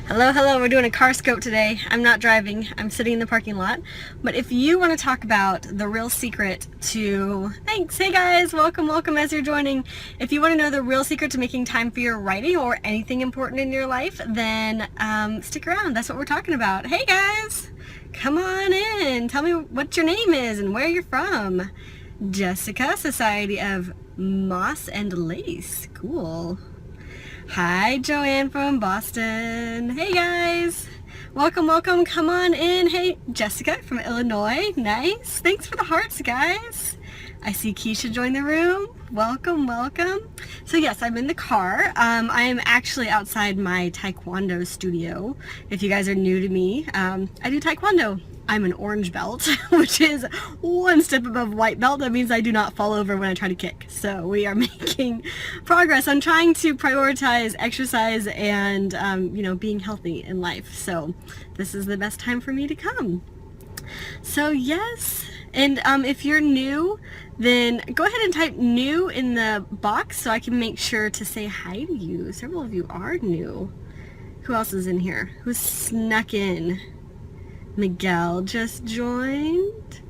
Hello, hello, we're doing a car scope today. I'm not driving, I'm sitting in the parking lot. But if you want to talk about the real secret to, thanks, hey guys, welcome as you're joining. If you want to know the real secret to making time for your writing or anything important in your life, then stick around, that's what we're talking about. Hey guys, come on in, tell me what your name is and where you're from. Jessica, Society of Moss and Lace, cool. Hi, Joanne from Boston. Hey guys, welcome, come on in. Hey, Jessica from Illinois, nice. Thanks for the hearts, guys. I see Keisha join the room. Welcome. So yes, I'm in the car. I am actually outside my Taekwondo studio. If you guys are new to me, I do Taekwondo. I'm an orange belt, which is one step above white belt. That means I do not fall over when I try to kick. So we are making progress. I'm trying to prioritize exercise and, being healthy in life. So this is the best time for me to come. So yes, and if you're new, then go ahead and type new in the box so I can make sure to say hi to you. Several of you are new. Who else is in here? Who's snuck in? Miguel just joined.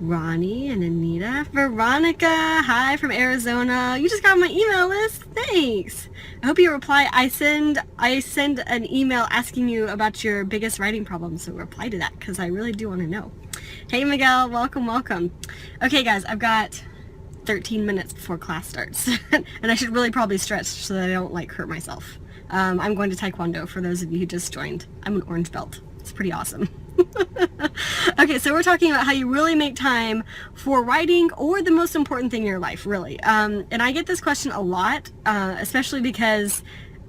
Ronnie and Anita. Veronica, hi from Arizona. You just got my email list. Thanks. I hope you reply. I send an email asking you about your biggest writing problem, so reply to that because I really do want to know. Hey Miguel, welcome. Okay guys, I've got 13 minutes before class starts and I should really probably stretch so that I don't hurt myself. I'm going to Taekwondo for those of you who just joined. I'm an orange belt. It's pretty awesome. Okay, so we're talking about how you really make time for writing or the most important thing in your life, really. And I get this question a lot, especially because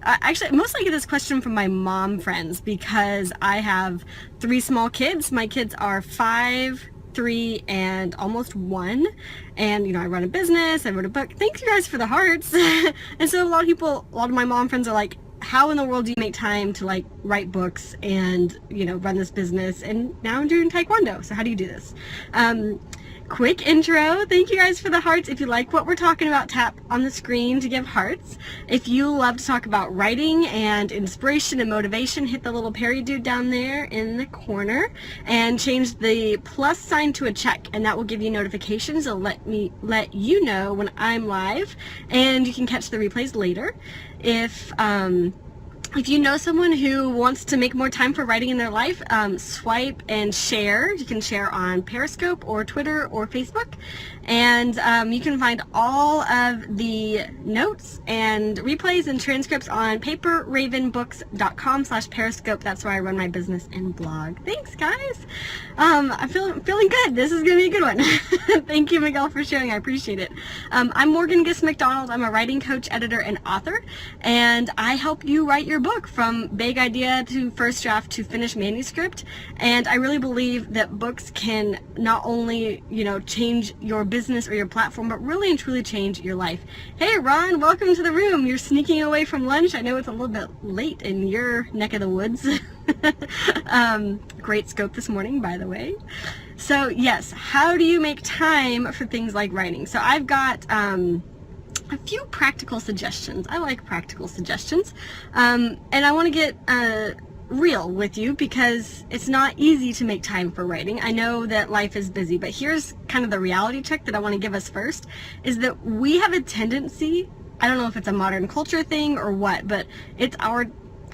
actually, mostly I get this question from my mom friends because I have 3 small kids. My kids are 5, 3, and almost 1. And, I run a business, I wrote a book. Thank you guys for the hearts. And so a lot of my mom friends are like, how in the world do you make time to write books and, run this business? And now I'm doing Taekwondo. So how do you do this? Quick intro. Thank you guys for the hearts. If you like what we're talking about, tap on the screen to give hearts. If you love to talk about writing and inspiration and motivation, hit the little Perry dude down there in the corner and change the plus sign to a check, and that will give you notifications. It'll let you know when I'm live, and you can catch the replays later. If you know someone who wants to make more time for writing in their life, swipe and share. You can share on Periscope or Twitter or Facebook. And you can find all of the notes and replays and transcripts on paperravenbooks.com/Periscope. That's where I run my business and blog. Thanks, guys. I'm feeling good. This is going to be a good one. Thank you, Miguel, for sharing. I appreciate it. I'm Morgan Gist McDonald. I'm a writing coach, editor, and author. And I help you write your book from vague idea to first draft to finished manuscript. And I really believe that books can not only, change your business or your platform, but really and truly change your life. Hey Ron, welcome to the room. You're sneaking away from lunch. I know it's a little bit late in your neck of the woods. Great scope this morning, by the way. So yes, how do you make time for things like writing? So I've got a few practical suggestions. I like practical suggestions. And I want to get real with you because it's not easy to make time for writing. I know that life is busy, but here's kind of the reality check that I want to give us first, is that we have a tendency, I don't know if it's a modern culture thing or what, but it's our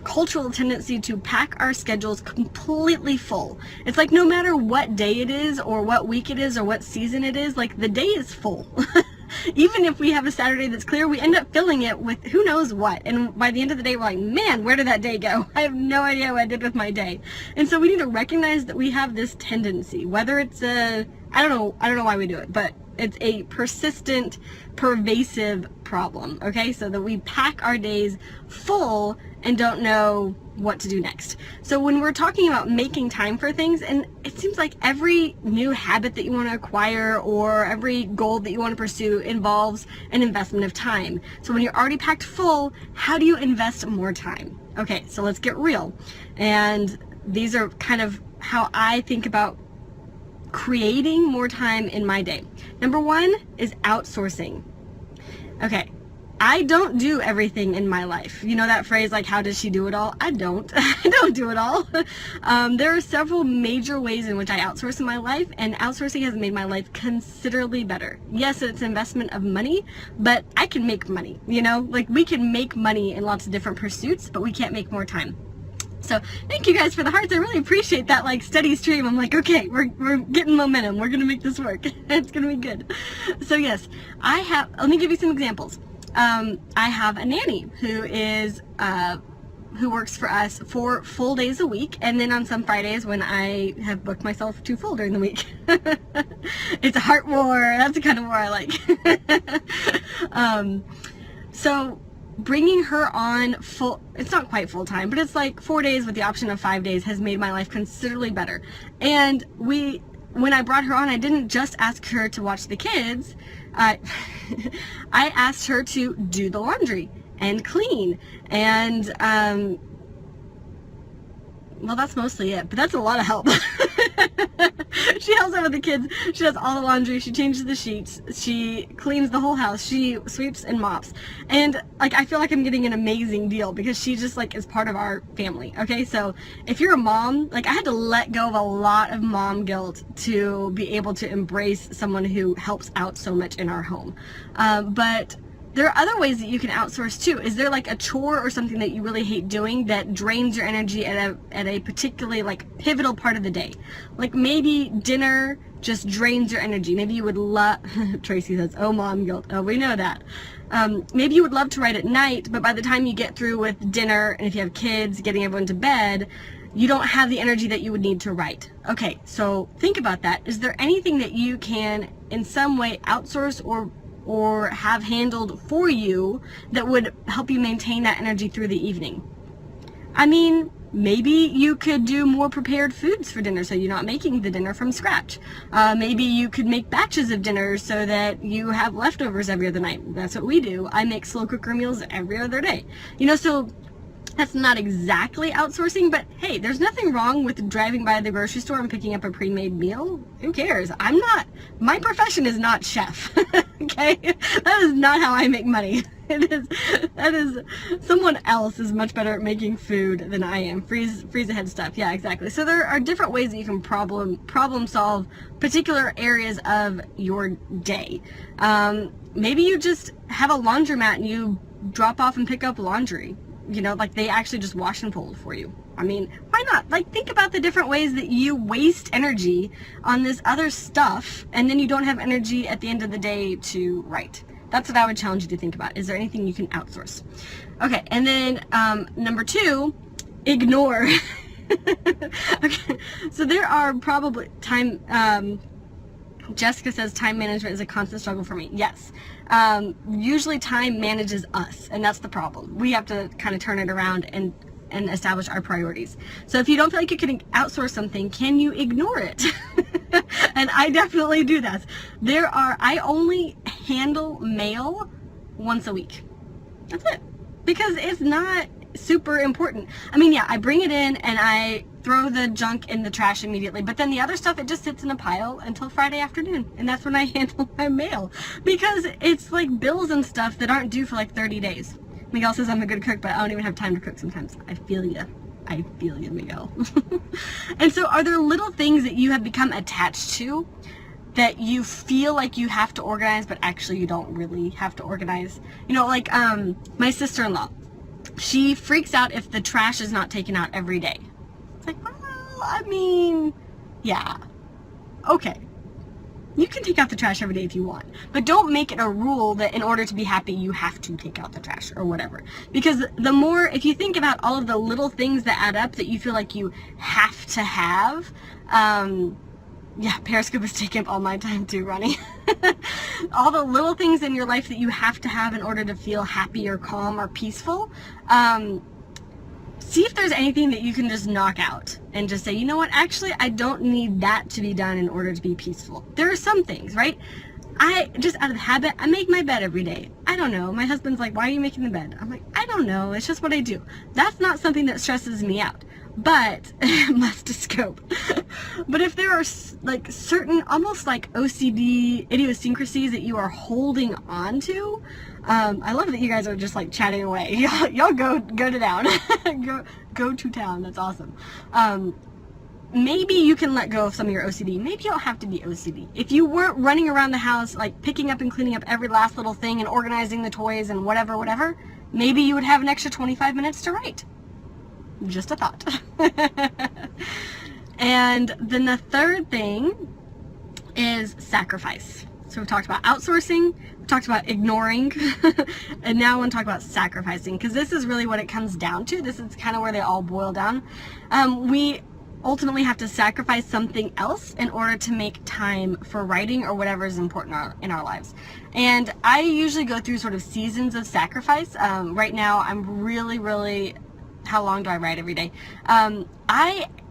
cultural tendency to pack our schedules completely full. It's like no matter what day it is or what week it is or what season it is, the day is full. Even if we have a Saturday that's clear, we end up filling it with who knows what. And by the end of the day, we're like, man, where did that day go? I have no idea what I did with my day. And so we need to recognize that we have this tendency, whether it's I don't know why we do it, but it's a persistent, pervasive problem, okay? So that we pack our days full and don't know what to do next. So when we're talking about making time for things, and it seems like every new habit that you want to acquire or every goal that you want to pursue involves an investment of time. So when you're already packed full, how do you invest more time? Okay, so let's get real. And these are kind of how I think about creating more time in my day. Number 1 is outsourcing. Okay, I don't do everything in my life. You know that phrase, like, how does she do it all? I don't. I don't do it all. There are several major ways in which I outsource in my life, and outsourcing has made my life considerably better. Yes, it's an investment of money, but I can make money, you know? Like, we can make money in lots of different pursuits, but we can't make more time. So thank you guys for the hearts. I really appreciate that, like, steady stream. I'm like, okay, we're getting momentum. We're going to make this work. It's going to be good. So yes, let me give you some examples. I have a nanny who works for us 4 full days a week, and then on some Fridays when I have booked myself 2 full during the week. It's a heart war. That's the kind of war I like. So bringing her on it's not quite full time, but it's like 4 days with the option of 5 days has made my life considerably better. And when I brought her on, I didn't just ask her to watch the kids. I asked her to do the laundry and clean, and well, that's mostly it, but that's a lot of help. She helps out with the kids. She does all the laundry. She changes the sheets. She cleans the whole house. She sweeps and mops. And, like, I feel like I'm getting an amazing deal because she just, like, is part of our family. Okay, so if you're a mom, like, I had to let go of a lot of mom guilt to be able to embrace someone who helps out so much in our home. But there are other ways that you can outsource too. Is there like a chore or something that you really hate doing that drains your energy at a particularly, like, pivotal part of the day? Like, maybe dinner just drains your energy. Maybe you would love, Tracy says, oh, mom guilt. Oh, we know that. Maybe you would love to write at night, but by the time you get through with dinner, and if you have kids, getting everyone to bed, you don't have the energy that you would need to write. Okay, so think about that. Is there anything that you can in some way outsource or have handled for you that would help you maintain that energy through the evening? I mean, maybe you could do more prepared foods for dinner so you're not making the dinner from scratch. Maybe you could make batches of dinner so that you have leftovers every other night. That's what we do. I make slow cooker meals every other day. You know, so that's not exactly outsourcing, but hey, there's nothing wrong with driving by the grocery store and picking up a pre-made meal. Who cares? My profession is not chef. Okay? That is not how I make money. Someone else is much better at making food than I am. Freeze ahead stuff. Yeah, exactly. So there are different ways that you can problem solve particular areas of your day. Maybe you just have a laundromat and you drop off and pick up laundry. You know, like, they actually just wash and fold for you. I mean, why not? Like, think about the different ways that you waste energy on this other stuff, and then you don't have energy at the end of the day to write. That's what I would challenge you to think about. Is there anything you can outsource? Okay, and then number 2, ignore. Okay, so there are probably Jessica says time management is a constant struggle for me. Yes. Usually time manages us, and that's the problem. We have to kind of turn it around and establish our priorities. So if you don't feel like you can outsource something, can you ignore it? And I definitely do that. I only handle mail once a week. That's it. Because it's not super important. I mean, yeah, I bring it in and I throw the junk in the trash immediately, but then the other stuff, it just sits in a pile until Friday afternoon, and that's when I handle my mail, because it's like bills and stuff that aren't due for like 30 days. Miguel says I'm a good cook, but I don't even have time to cook sometimes. I feel you, Miguel. And so are there little things that you have become attached to that you feel like you have to organize, but actually you don't really have to organize? You know, like my sister-in-law, she freaks out if the trash is not taken out every day. It's like, well, I mean, yeah, okay. You can take out the trash every day if you want, but don't make it a rule that in order to be happy, you have to take out the trash or whatever. Because the more, if you think about all of the little things that add up that you feel like you have to have, yeah, Periscope is taking up all my time too, Ronnie. All the little things in your life that you have to have in order to feel happy or calm or peaceful, see if there's anything that you can just knock out and just say, you know what, actually, I don't need that to be done in order to be peaceful. There are some things, right? I just, out of habit, I make my bed every day. I don't know. My husband's like, why are you making the bed? I'm like, I don't know. It's just what I do. That's not something that stresses me out. but mustoscope. But if there are like certain, almost like OCD idiosyncrasies that you are holding on to, I love that you guys are just like chatting away. Y'all go to town. go to town. That's awesome. Maybe you can let go of some of your OCD. Maybe you don't have to be OCD. If you weren't running around the house like picking up and cleaning up every last little thing and organizing the toys and whatever, maybe you would have an extra 25 minutes to write. Just a thought. And then the third thing is sacrifice. So we've talked about outsourcing, we've talked about ignoring, and now I want to talk about sacrificing, because this is really what it comes down to. This is kind of where they all boil down. We ultimately have to sacrifice something else in order to make time for writing or whatever is important in our lives. And I usually go through sort of seasons of sacrifice. Right now I'm really, how long do I write every day?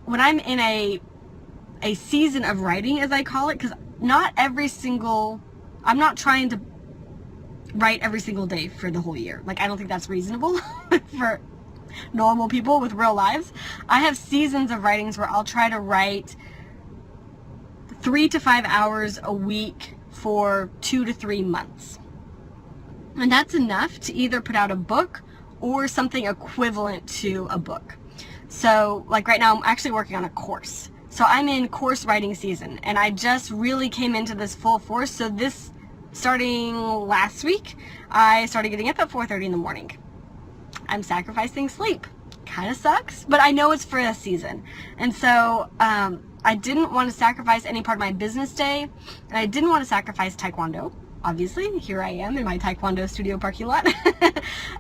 When I'm in a season of writing, as I call it, because I'm not trying to write every single day for the whole year. Like, I don't think that's reasonable for normal people with real lives. I have seasons of writings where I'll try to write 3 to 5 hours a week for 2 to 3 months. And that's enough to either put out a book or something equivalent to a book. So like right now I'm actually working on a course. So I'm in course writing season, and I just really came into this full force. So this, starting last week, I started getting up at 4:30 in the morning. I'm sacrificing sleep. Kind of sucks, but I know it's for a season. And so I didn't want to sacrifice any part of my business day, and I didn't want to sacrifice Taekwondo. Obviously, here I am in my Taekwondo studio parking lot.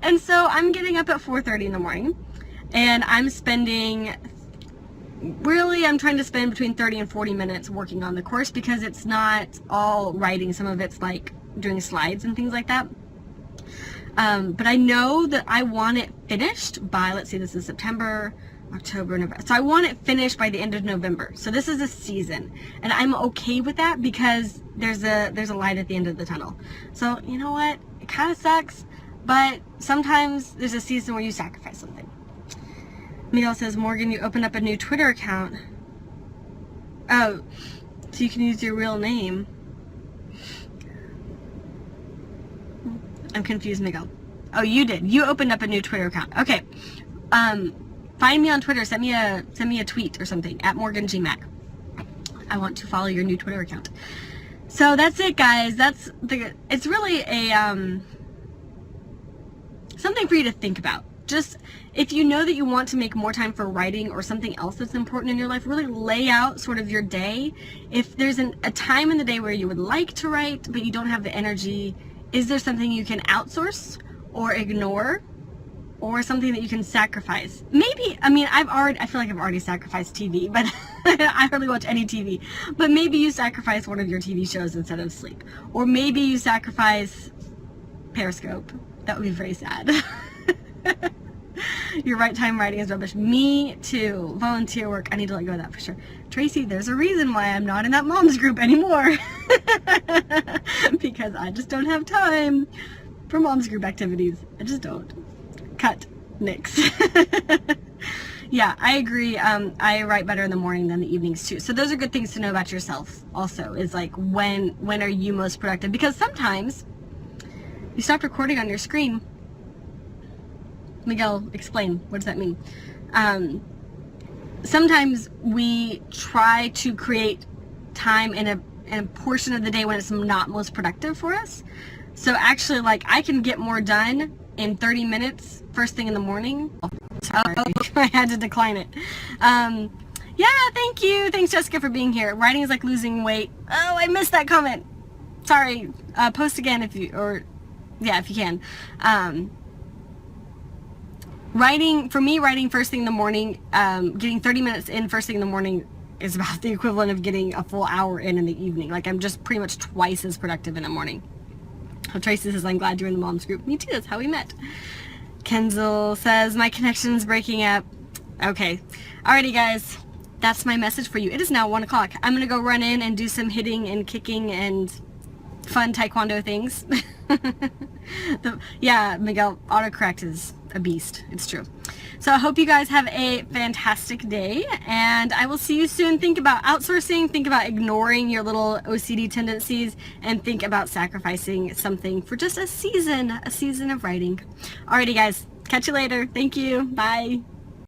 And so I'm getting up at 4:30 in the morning, and I'm trying to spend between 30 and 40 minutes working on the course, because it's not all writing. Some of it's like doing slides and things like that. But I know that I want it finished by, let's see, this is September, October, November. So I want it finished by the end of November. So this is a season, and I'm okay with that because there's a light at the end of the tunnel. So you know what? It kind of sucks, but sometimes there's a season where you sacrifice something. Miguel says, Morgan, you opened up a new Twitter account. Oh, so you can use your real name. I'm confused, Miguel. Oh, you did. You opened up a new Twitter account. Okay. Find me on Twitter. Send me a tweet or something at MorganGMac. I want to follow your new Twitter account. So that's it, guys. It's really a something for you to think about. Just if you know that you want to make more time for writing or something else that's important in your life, really lay out sort of your day. If there's a time in the day where you would like to write but you don't have the energy, is there something you can outsource or ignore, or something that you can sacrifice? Maybe, I mean, I feel like I've already sacrificed TV, but I hardly watch any TV. But maybe you sacrifice one of your TV shows instead of sleep. Or maybe you sacrifice Periscope. That would be very sad. Your right time writing is rubbish. Me too. Volunteer work. I need to let go of that for sure. Tracy, there's a reason why I'm not in that mom's group anymore. Because I just don't have time for mom's group activities. I just don't. Cut. Nix. Yeah, I agree. I write better in the morning than the evenings too. So those are good things to know about yourself also, is like when are you most productive? Because sometimes you stop recording on your screen. Miguel, explain. What does that mean? Sometimes we try to create time in a portion of the day when it's not most productive for us. So actually, like, I can get more done in 30 minutes first thing in the morning. Oh, I had to decline it. Yeah, thank you. Thanks, Jessica, for being here. Writing is like losing weight. Oh, I missed that comment. Sorry. Post again if you can. Writing first thing in the morning, getting 30 minutes in first thing in the morning is about the equivalent of getting a full hour in the evening. Like, I'm just pretty much twice as productive in the morning. Oh, Tracy says, I'm glad you're in the mom's group. Me too, that's how we met. Kenzel says, my connection's breaking up. Okay. Alrighty, guys. That's my message for you. It is now 1 o'clock. I'm going to go run in and do some hitting and kicking and fun Taekwondo things. Yeah, Miguel, autocorrect is a beast. It's true. So I hope you guys have a fantastic day, and I will see you soon. Think about outsourcing, think about ignoring your little OCD tendencies, and think about sacrificing something for just a season of writing. Alrighty guys, catch you later. Thank you. Bye.